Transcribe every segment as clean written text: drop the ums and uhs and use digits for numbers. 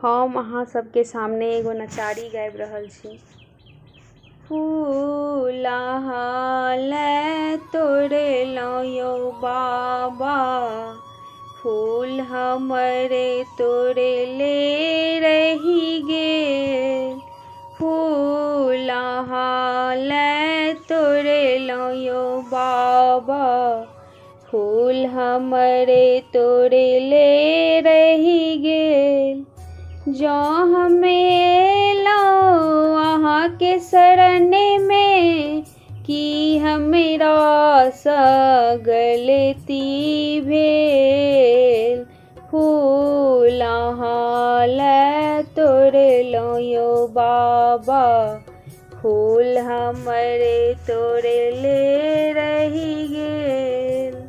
हम अहाँ सबके सामने एगो नचारी गाबि रहल छी। फूल अहाँ ले तोड़लहुँ यौ बाबा, फूल हमरे तोड़ले रहि गेल। फूल अहाँ ले तोड़लहुँ यौ बाबा, फूल हमरे तोड़ले रहि गेल। जँ हम एलहुँ अहाँके शरण में, की हमरा सँ गलती भेल। फूल अहाँ ले तोड़लहुँ यौ बाबा, फूल हमरे तोड़ले रहि गेल।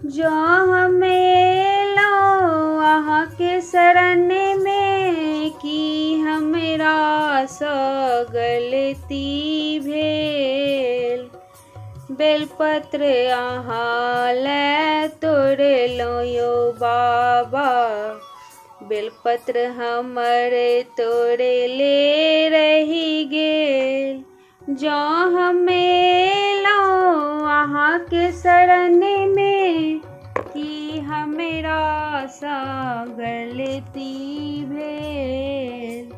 जँ हम एलहुँ अहाँके शरण में, की हमरा सँ गलती भेल। बेलपत्र अहाँ ले तोड़लहुँ यौ बाबा, बेलपत्र हमरे तोड़ले रहि गेल। जँ हम एलहुँ अहाँके शरण में, की हमरा सँ गलती भेल।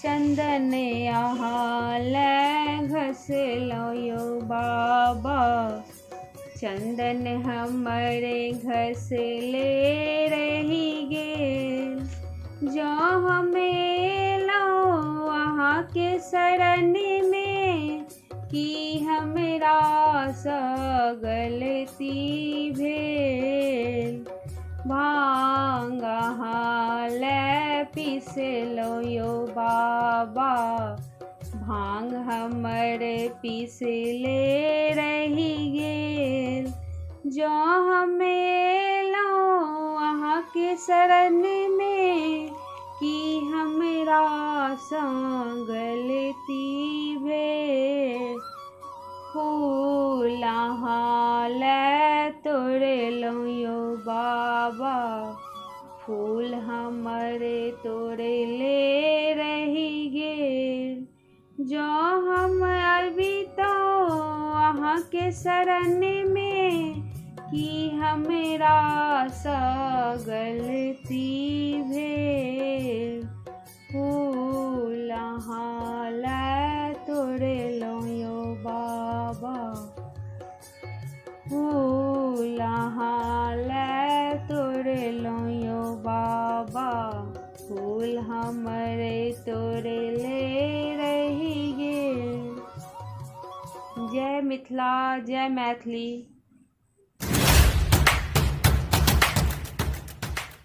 चंदन अहाँ ले घसलहुँ यौ बाबा, चंदन हमरे घसले रहि गेल। जँ हम एलहुँ अहाँके शरण में, की हमरा सँ गलती भेल। भांग अहाँ ले पिसलहुँ यौ बाबा, भांग हमरे पिसले रहि गेल। जँ हम एलहुँ अहाँके शरण में, की हमरा सँ गलती भेल। फूल अहाँ ले तोड़लहुँ यौ बाबा, फूल हमरे तोड़ले रहि गेल। जँ हम अबितहुँ अहाँके शरण में, की हमरा सँ गलती भेल। फूल अहाँ ले तोड़लहुँ यौ बाबा, फूल अहाँ ले तोड़लहुँ यौ बाबा, फूल हमरे तोड़ले रहि गेल। जय मिथिला, जय मैथिली।